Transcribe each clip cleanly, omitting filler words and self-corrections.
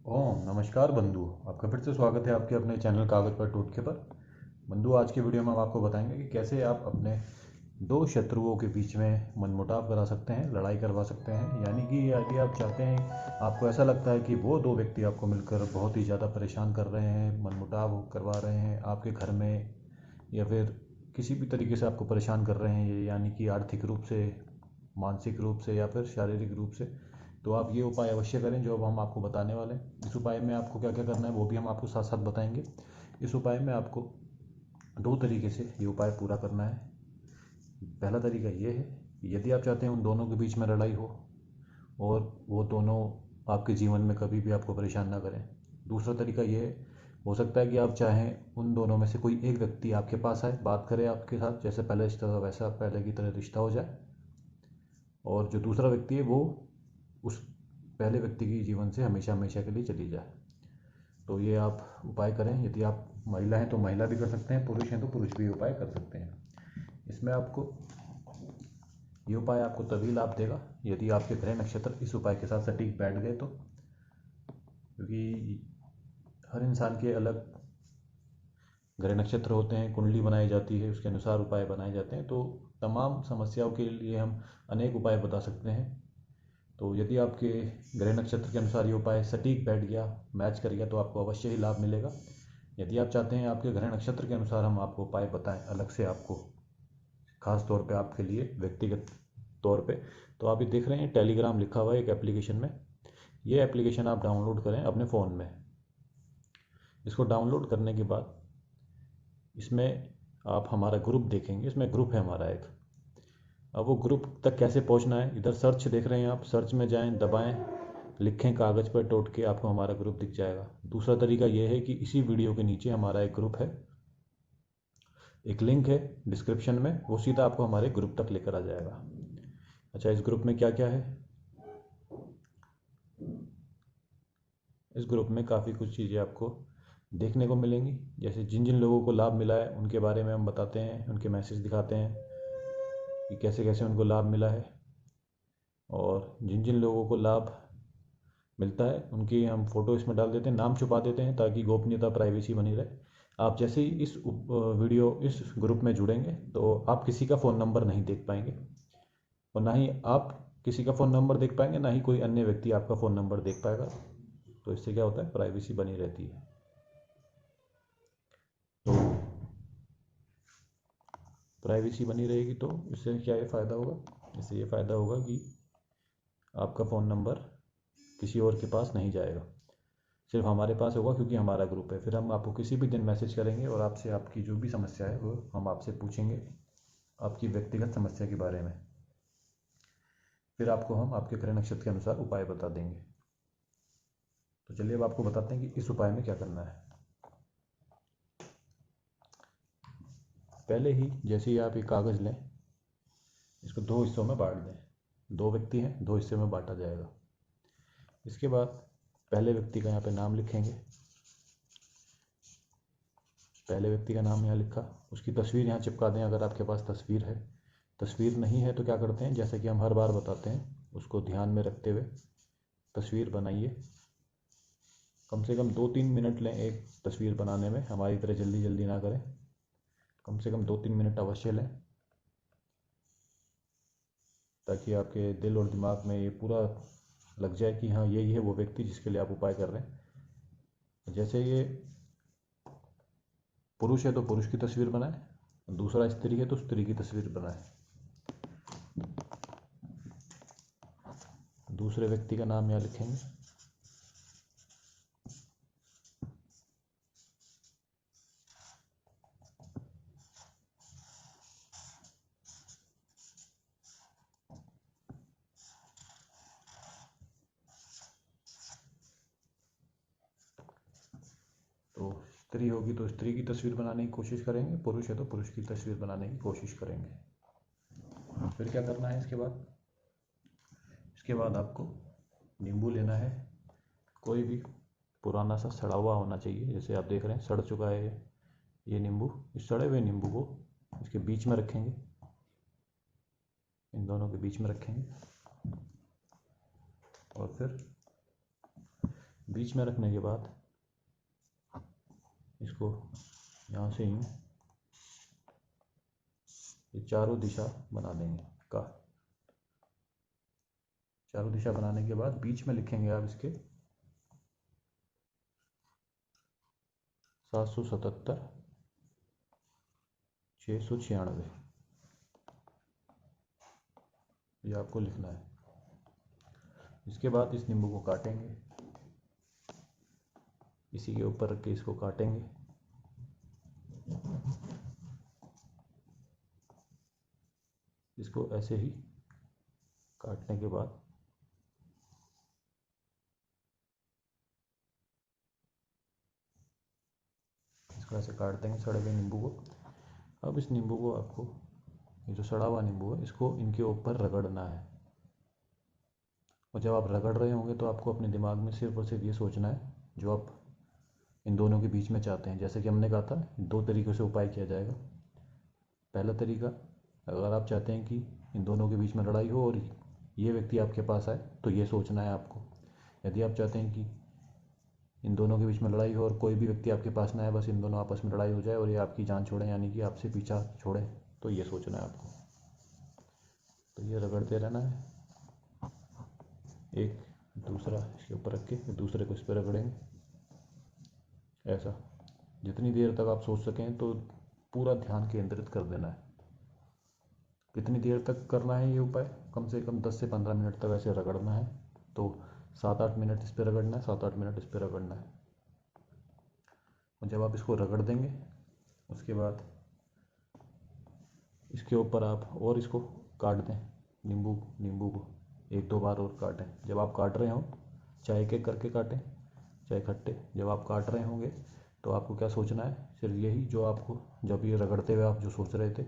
ओम नमस्कार बंधु। आपका फिर से स्वागत है आपके अपने चैनल कागज पर टोटके पर। बंधु, आज की वीडियो में हम आपको बताएंगे कि कैसे आप अपने दो शत्रुओं के बीच में मनमुटाव करा सकते हैं, लड़ाई करवा सकते हैं। यानी कि यदि आप चाहते हैं, आपको ऐसा लगता है कि वो दो व्यक्ति आपको मिलकर बहुत ही ज़्यादा परेशान कर रहे हैं, मनमुटाव करवा रहे हैं आपके घर में, या फिर किसी भी तरीके से आपको परेशान कर रहे हैं, यानी कि आर्थिक रूप से, मानसिक रूप से या फिर शारीरिक रूप से, तो आप ये उपाय अवश्य करें जो अब हम आपको बताने वाले हैं। इस उपाय में आपको क्या क्या करना है वो भी हम आपको साथ साथ बताएंगे। इस उपाय में आपको दो तरीके से ये उपाय पूरा करना है। पहला तरीका ये है कि यदि आप चाहते हैं उन दोनों के बीच में लड़ाई हो और वो दोनों आपके जीवन में कभी भी आपको परेशान ना करें। दूसरा तरीका ये है, हो सकता है कि आप चाहें उन दोनों में से कोई एक व्यक्ति आपके पास आए, बात करे आपके साथ, जैसे पहले रिश्ता था वैसा पहले की तरह रिश्ता हो जाए, और जो दूसरा व्यक्ति है वो उस पहले व्यक्ति के जीवन से हमेशा हमेशा के लिए चली जाए। तो ये आप उपाय करें। यदि आप महिला हैं तो महिला भी कर सकते हैं, पुरुष हैं तो पुरुष भी उपाय कर सकते हैं। इसमें आपको ये उपाय आपको तभी लाभ देगा यदि आपके ग्रह नक्षत्र इस उपाय के साथ सटीक बैठ गए तो, क्योंकि हर इंसान के अलग ग्रह नक्षत्र होते हैं, कुंडली बनाई जाती है, उसके अनुसार उपाय बनाए जाते हैं। तो तमाम समस्याओं के लिए हम अनेक उपाय बता सकते हैं। तो यदि आपके ग्रह नक्षत्र के अनुसार ये उपाय सटीक बैठ गया, मैच कर गया, तो आपको अवश्य ही लाभ मिलेगा। यदि आप चाहते हैं आपके ग्रह नक्षत्र के अनुसार हम आपको उपाय बताएं अलग से, आपको खास तौर पे आपके लिए व्यक्तिगत तौर पे, तो आप ये देख रहे हैं टेलीग्राम लिखा हुआ है एक एप्लीकेशन में। ये एप्लीकेशन आप डाउनलोड करें अपने फ़ोन में। इसको डाउनलोड करने के बाद इसमें आप हमारा ग्रुप देखेंगे। इसमें ग्रुप है हमारा एक। अब वो ग्रुप तक कैसे पहुंचना है, इधर सर्च देख रहे हैं आप, सर्च में जाएं, दबाएं, लिखें कागज़ पर टोट के, आपको हमारा ग्रुप दिख जाएगा। दूसरा तरीका ये है कि इसी वीडियो के नीचे हमारा एक ग्रुप है, एक लिंक है डिस्क्रिप्शन में, वो सीधा आपको हमारे ग्रुप तक लेकर आ जाएगा। अच्छा, इस ग्रुप में क्या क्या है? इस ग्रुप में काफ़ी कुछ चीज़ें आपको देखने को मिलेंगी। जैसे जिन जिन लोगों को लाभ मिला है उनके बारे में हम बताते हैं, उनके मैसेज दिखाते हैं कि कैसे कैसे उनको लाभ मिला है, और जिन जिन लोगों को लाभ मिलता है उनकी हम फ़ोटो इसमें डाल देते हैं, नाम छुपा देते हैं ताकि गोपनीयता, प्राइवेसी बनी रहे। आप जैसे ही इस ग्रुप में जुड़ेंगे तो आप किसी का फ़ोन नंबर नहीं देख पाएंगे, और ना ही आप किसी का फ़ोन नंबर देख पाएंगे, ना ही कोई अन्य व्यक्ति आपका फ़ोन नंबर देख पाएगा। तो इससे क्या होता है, प्राइवेसी बनी रहती है। तो प्राइवेसी बनी रहेगी तो इससे क्या ये फ़ायदा होगा? इससे ये फ़ायदा होगा कि आपका फ़ोन नंबर किसी और के पास नहीं जाएगा, सिर्फ हमारे पास होगा, क्योंकि हमारा ग्रुप है। फिर हम आपको किसी भी दिन मैसेज करेंगे और आपसे आपकी जो भी समस्या है वो हम आपसे पूछेंगे, आपकी व्यक्तिगत समस्या के बारे में। फिर आपको हम आपके ग्रह नक्षत्र के अनुसार उपाय बता देंगे। तो चलिए अब आपको बताते हैं कि इस उपाय में क्या करना है। पहले ही जैसे ही आप ये कागज़ लें, इसको दो हिस्सों में बांट दें। दो व्यक्ति हैं, दो हिस्से में बांटा जाएगा। इसके बाद पहले व्यक्ति का यहाँ पे नाम लिखेंगे। पहले व्यक्ति का नाम यहाँ लिखा, उसकी तस्वीर यहाँ चिपका दें अगर आपके पास तस्वीर है। तस्वीर नहीं है तो क्या करते हैं, जैसे कि हम हर बार बताते हैं, उसको ध्यान में रखते हुए तस्वीर बनाइए। कम से कम 2-3 मिनट लें एक तस्वीर बनाने में, हमारी तरह जल्दी जल्दी ना करें। कम से कम 2-3 मिनट अवश्य लें, ताकि आपके दिल और दिमाग में ये पूरा लग जाए कि हाँ यही है वो व्यक्ति जिसके लिए आप उपाय कर रहे हैं। जैसे ये पुरुष है तो पुरुष की तस्वीर बनाएं, दूसरा स्त्री है तो स्त्री की तस्वीर बनाएं। दूसरे व्यक्ति का नाम यहाँ लिखेंगे। तो स्त्री होगी तो स्त्री की तस्वीर बनाने की कोशिश करेंगे, पुरुष है तो पुरुष की तस्वीर बनाने की कोशिश करेंगे। फिर क्या करना है इसके बाद आपको नींबू लेना है। कोई भी पुराना सा सड़ा हुआ होना चाहिए, जैसे आप देख रहे हैं सड़ चुका है ये नींबू। इस सड़े हुए नींबू को इसके बीच में रखेंगे, इन दोनों के बीच में रखेंगे, और फिर बीच में रखने के बाद इसको यहाँ से यूँ ये चारों दिशा बना देंगे का। चारों दिशा बनाने के बाद बीच में लिखेंगे आप इसके 777 696, ये आपको लिखना है। इसके बाद इस नींबू को काटेंगे, इसी के ऊपर रख के इसको काटेंगे। इसको ऐसे ही काटने के बाद इसको ऐसे काट देंगे सड़े हुए नींबू को। अब इस नींबू को आपको, ये जो सड़ा हुआ नींबू है, इसको इनके ऊपर रगड़ना है। और जब आप रगड़ रहे होंगे तो आपको अपने दिमाग में सिर्फ और सिर्फ ये सोचना है जो आप इन दोनों के बीच में चाहते हैं। जैसे कि हमने कहा था, 2 तरीक़ों से उपाय किया जाएगा। पहला तरीका, अगर आप चाहते हैं कि इन दोनों के बीच में लड़ाई हो और ये व्यक्ति आपके पास आए, तो ये सोचना है आपको। यदि आप चाहते हैं कि इन दोनों के बीच में लड़ाई हो और कोई भी व्यक्ति आपके पास ना आए, बस इन दोनों आपस में लड़ाई हो जाए और ये आपकी जान छोड़े, यानी कि आपसे पीछा छोड़े, तो ये सोचना है आपको। तो ये रगड़ते रहना है, एक दूसरा इसके ऊपर रख के दूसरे को इस पर रगड़ेंगे, ऐसा जितनी देर तक आप सोच सकें। तो पूरा ध्यान केंद्रित कर देना है। कितनी देर तक करना है ये उपाय? कम से कम 10 से 15 मिनट तक ऐसे रगड़ना है। तो 7-8 मिनट इस पर रगड़ना है, 7-8 मिनट इस पर रगड़ना है। और जब आप इसको रगड़ देंगे, उसके बाद इसके ऊपर आप और इसको काट दें, नींबू को 1-2 बार और काटें। जब आप काट रहे हों, चाहे एक एक करके काटें, चाहे इकट्ठे। जब आप काट रहे होंगे तो आपको क्या सोचना है? सिर्फ यही जो आपको जब ये रगड़ते हुए आप जो सोच रहे थे,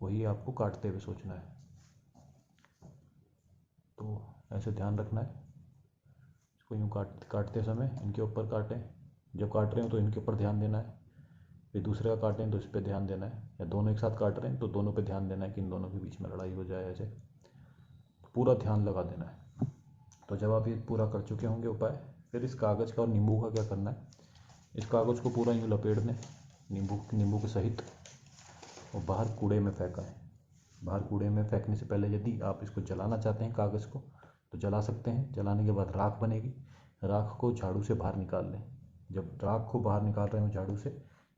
वही आपको काटते हुए सोचना है। तो ऐसे ध्यान रखना है। इसको यूँ काटते समय इनके ऊपर काटें। जब काट रहे हो तो इनके ऊपर ध्यान देना है, फिर दूसरे का काटें तो इस पर ध्यान देना है, या दोनों एक साथ काट रहे हैं तो दोनों पे ध्यान देना है कि इन दोनों के बीच में लड़ाई हो जाए। ऐसे पूरा ध्यान लगा देना है। तो जब आप ये पूरा कर चुके होंगे उपाय, फिर इस कागज़ का और नींबू का क्या करना है? इस कागज़ को पूरा यूँ लपेट दें नींबू के सहित, और बाहर कूड़े में फेंका है। बाहर कूड़े में फेंकने से पहले यदि आप इसको जलाना चाहते हैं कागज़ को, तो जला सकते हैं। जलाने के बाद राख बनेगी, राख को झाड़ू से बाहर निकाल लें। जब राख को बाहर निकाल रहे हो झाड़ू से,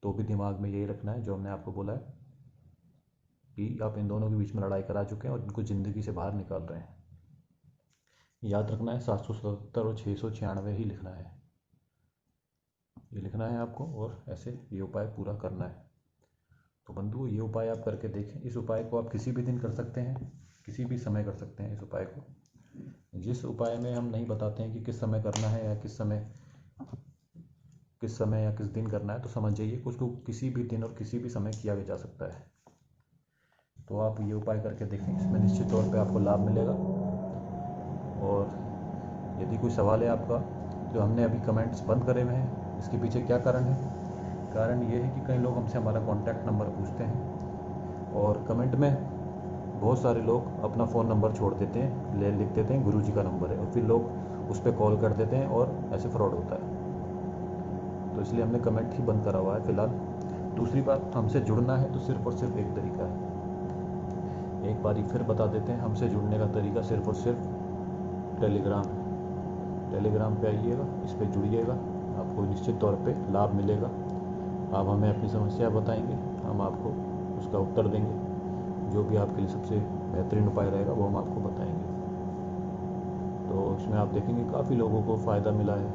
तो भी दिमाग में यही रखना है जो हमने आपको बोला है कि आप इन दोनों के बीच में लड़ाई करा चुके हैं और इनको ज़िंदगी से बाहर निकाल रहे हैं। याद रखना है 777 और 696 ही लिखना है, ये लिखना है आपको, और ऐसे ये उपाय पूरा करना है। तो बंधु, ये उपाय आप करके देखें। इस उपाय को आप किसी भी दिन कर सकते हैं, किसी भी समय कर सकते हैं इस उपाय को। जिस उपाय में हम नहीं बताते हैं कि किस समय करना है या किस समय या किस दिन करना है, तो समझ जाइए कि उसको किसी भी दिन और किसी भी समय किया जा सकता है। तो आप ये उपाय करके देखें, इसमें निश्चित तौर पे आपको लाभ मिलेगा। और यदि कोई सवाल है आपका, तो हमने अभी कमेंट्स बंद करे हुए हैं, इसके पीछे क्या कारण है? कारण ये है कि कई लोग हमसे हमारा कॉन्टैक्ट नंबर पूछते हैं और कमेंट में बहुत सारे लोग अपना फ़ोन नंबर छोड़ देते हैं, लिख देते हैं गुरुजी का नंबर है, और फिर लोग उस पर कॉल कर देते हैं और ऐसे फ्रॉड होता है। तो इसलिए हमने कमेंट ही बंद करा हुआ है फ़िलहाल। दूसरी बात, हमसे जुड़ना है तो सिर्फ़ और सिर्फ एक तरीका है। एक बारी फिर बता देते हैं, हमसे जुड़ने का तरीका सिर्फ़ और सिर्फ टेलीग्राम है। टेलीग्राम पे आइएगा, इस पर जुड़िएगा, आपको निश्चित तौर पे लाभ मिलेगा। आप हमें अपनी समस्या बताएंगे, हम आपको उसका उत्तर देंगे। जो भी आपके लिए सबसे बेहतरीन उपाय रहेगा वो हम आपको बताएंगे। तो इसमें आप देखेंगे काफ़ी लोगों को फ़ायदा मिला है।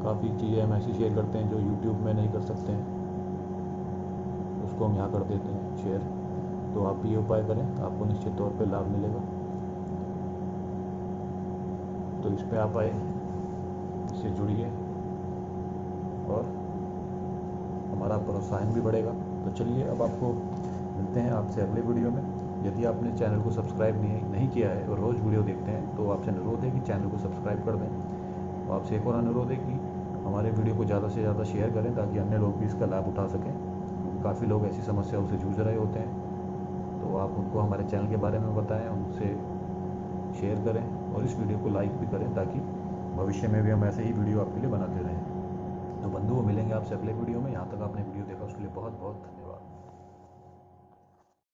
काफ़ी चीज़ें हम ऐसी शेयर करते हैं जो यूट्यूब में नहीं कर सकते हैं, उसको हम यहाँ कर देते हैं शेयर। तो आप भी ये उपाय करें, आपको निश्चित तौर पे लाभ मिलेगा। तो इस पर आप आए, इससे जुड़िए और हमारा प्रोत्साहन भी बढ़ेगा। तो चलिए, अब आपको मिलते हैं आपसे अगले वीडियो में। यदि आपने चैनल को सब्सक्राइब नहीं किया है और रोज़ वीडियो देखते हैं, तो आपसे अनुरोध है कि चैनल को सब्सक्राइब कर दें। और आपसे एक और अनुरोध है कि हमारे वीडियो को ज़्यादा से ज़्यादा शेयर करें, ताकि अन्य लोग भी इसका लाभ उठा सकें। क्योंकि काफ़ी लोग ऐसी समस्याओं से जूझ रहे होते हैं, तो आप उनको हमारे चैनल के बारे में बताएं, उनसे शेयर करें और इस वीडियो को लाइक भी करें, ताकि भविष्य में भी हम ऐसे ही वीडियो आपके लिए बनाते रहें। तो बंधुओं, मिलेंगे आपसे अगले वीडियो में। यहाँ तक आपने वीडियो देखा उसके लिए बहुत बहुत धन्यवाद।